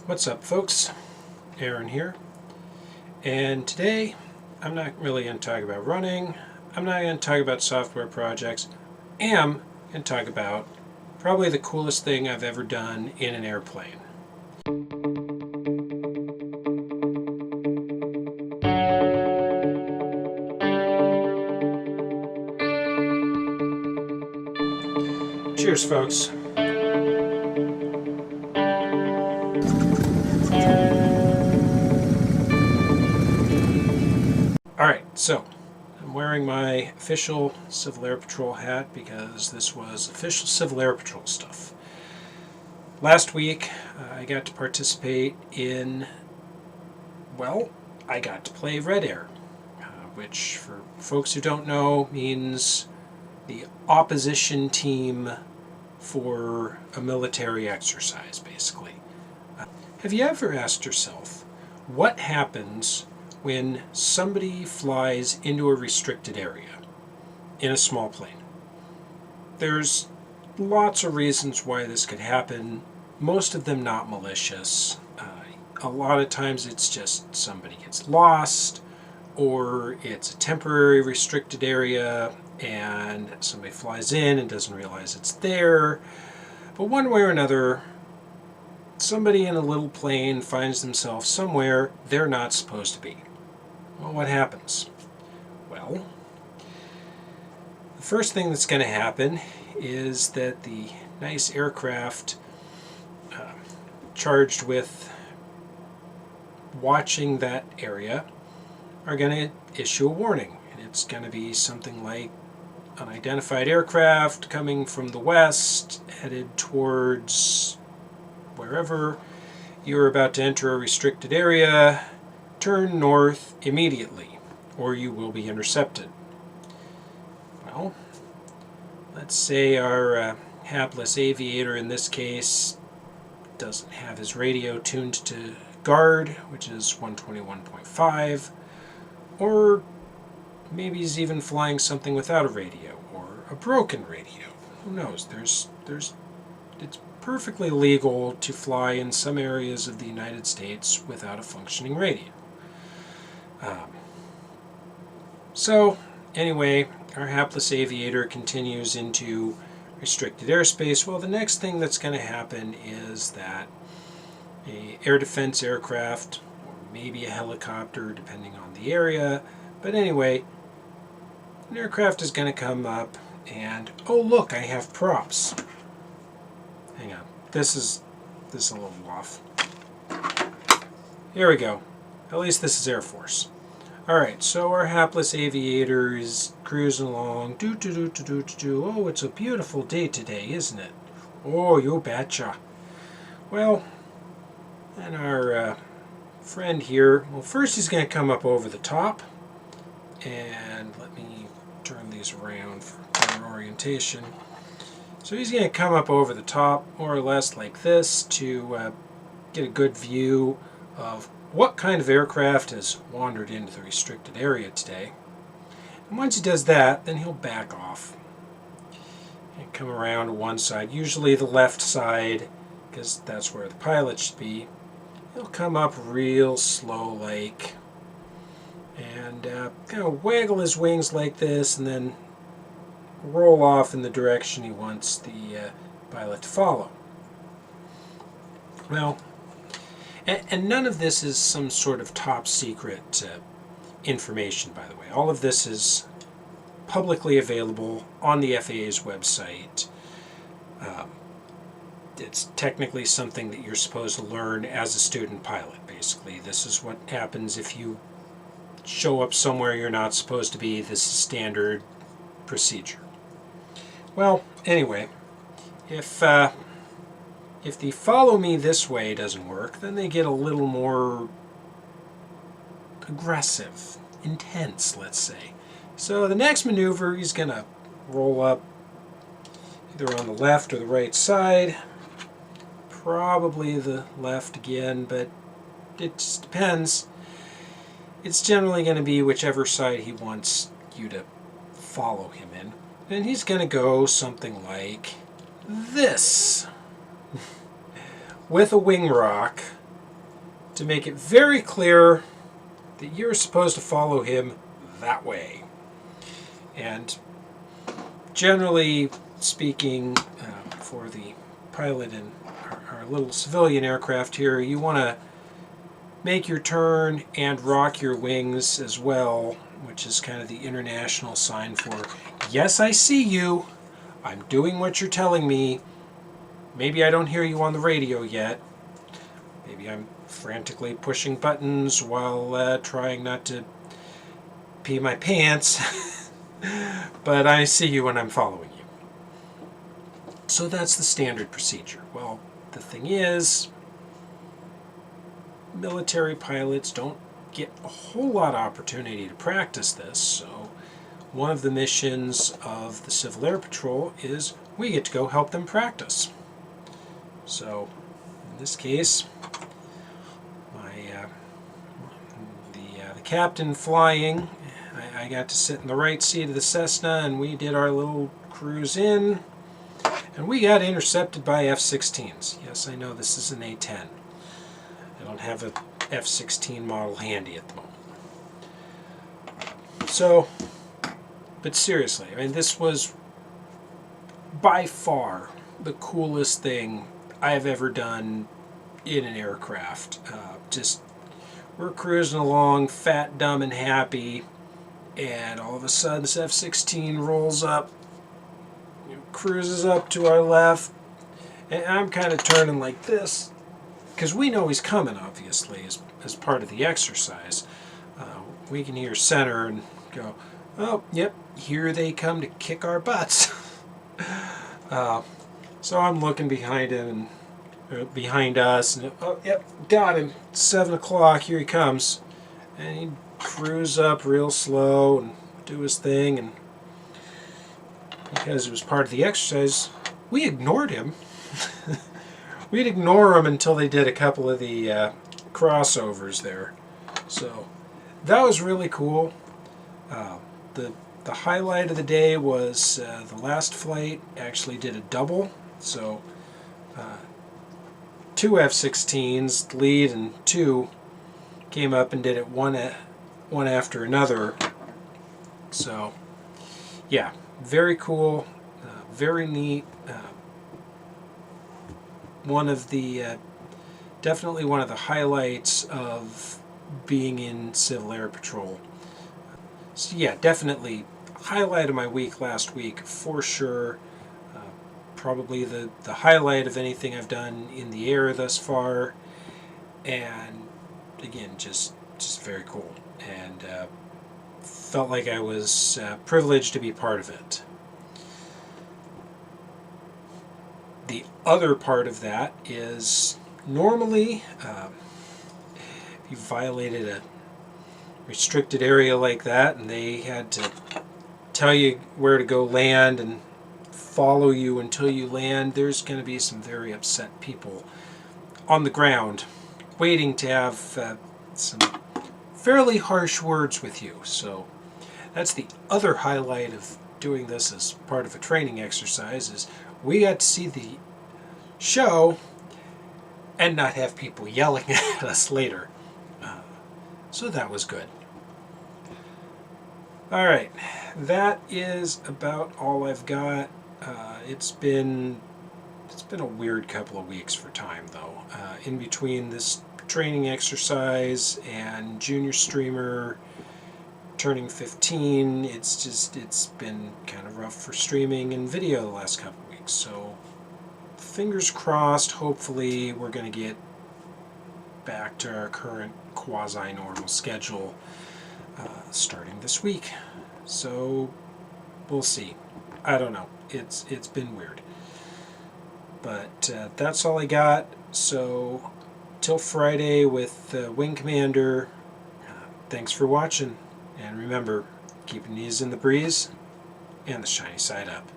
What's up, folks? Aaron here, and today I'm not really going to talk about running. I'm not going to talk about software projects. I am going to talk about probably the coolest thing I've ever done in an airplane. Cheers, folks. Alright, so I'm wearing my official Civil Air Patrol hat because this was official Civil Air Patrol stuff. Last week I got to participate in, well, I got to play Red Air, which for folks who don't know means the opposition team for a military exercise, basically. Have you ever asked yourself what happens when somebody flies into a restricted area in a small plane? There's lots of reasons why this could happen, most of them not malicious. A lot of times it's just somebody gets lost, or it's a temporary restricted area and somebody flies in and doesn't realize it's there. But one way or another, somebody in a little plane finds themselves somewhere they're not supposed to be. Well, what happens? Well, the first thing that's going to happen is that the nice aircraft charged with watching that area are going to issue a warning. And it's going to be something like unidentified aircraft coming from the west headed towards wherever you're about to enter a restricted area. Turn north immediately, or you will be intercepted. Well, let's say our hapless aviator in this case doesn't have his radio tuned to guard, which is 121.5, or maybe he's even flying something without a radio, or a broken radio. Who knows? It's perfectly legal to fly in some areas of the United States without a functioning radio. So anyway, our hapless aviator continues into restricted airspace. Well, the next thing that's going to happen is that a air defense aircraft, or maybe a helicopter depending on the area, but anyway, an aircraft is going to come up and, oh look, I have props. Hang on, this is a little off. Here we go. At least this is Air Force. Alright, so our hapless aviator is cruising along. Oh, it's a beautiful day today, isn't it? Oh, you betcha. Well, and our friend here, well, first he's going to come up over the top. And let me turn these around for better orientation. So he's going to come up over the top, more or less like this, to get a good view of what kind of aircraft has wandered into the restricted area today. And once he does that, then he'll back off and come around to one side, usually the left side, because that's where the pilot should be. He'll come up real slow like, and kind of waggle his wings like this, and then roll off in the direction he wants the pilot to follow. Well, and none of this is some sort of top secret information, by the way. All of this is publicly available on the FAA's website. It's technically something that you're supposed to learn as a student pilot, basically. This is what happens if you show up somewhere you're not supposed to be. This is standard procedure. Well, anyway, if the follow me this way doesn't work, then they get a little more aggressive, intense, let's say. So the next maneuver, he's going to roll up either on the left or the right side. Probably the left again, but it just depends. It's generally going to be whichever side he wants you to follow him in. And he's going to go something like this. With a wing rock to make it very clear that you're supposed to follow him that way. And generally speaking, for the pilot in our little civilian aircraft here, you want to make your turn and rock your wings as well, which is kind of the international sign for, yes, I see you, I'm doing what you're telling me, maybe I don't hear you on the radio yet, maybe I'm frantically pushing buttons while trying not to pee my pants, but I see you and I'm following you. So that's the standard procedure. Well, the thing is, military pilots don't get a whole lot of opportunity to practice this, so one of the missions of the Civil Air Patrol is we get to go help them practice. So in this case, the captain flying, I got to sit in the right seat of the Cessna, and we did our little cruise in, and we got intercepted by F-16s. Yes, I know this is an A-10. I don't have a F-16 model handy at the moment. So, but seriously, I mean, this was by far the coolest thing I've ever done in an aircraft. We're cruising along, fat, dumb, and happy, and all of a sudden this F-16 rolls up, cruises up to our left, and I'm kind of turning like this, because we know he's coming, obviously, as part of the exercise. We can hear center and go, oh, yep, here they come to kick our butts. So I'm looking behind him and behind us, and oh, yep, got him. 7 o'clock, here he comes. And he'd cruise up real slow and do his thing, and because it was part of the exercise, we ignored him. We'd ignore them until they did a couple of the crossovers there. So that was really cool. The highlight of the day was the last flight actually did a double. So 2 F-16s, the lead and 2, came up and did it one after another. So yeah, very cool, very neat. Definitely one of the highlights of being in Civil Air Patrol. So yeah, definitely highlight of my week last week for sure. Probably the highlight of anything I've done in the air thus far, and again, just very cool, and felt like I was privileged to be part of it. The other part of that is normally if you violated a restricted area like that and they had to tell you where to go land and follow you until you land, there's going to be some very upset people on the ground waiting to have some fairly harsh words with you. So that's the other highlight of doing this as part of a training exercise, is we got to see the show and not have people yelling at us later. So that was good. Alright, that is about all I've got. It's been a weird couple of weeks for time, though. In between this training exercise and junior streamer turning 15, it's been kind of rough for streaming and video the last couple of weeks. So fingers crossed, hopefully we're going to get back to our current quasi-normal schedule starting this week. So we'll see. I don't know. It's been weird. But that's all I got. So till Friday with Wing Commander, thanks for watching. And remember, keep your knees in the breeze and the shiny side up.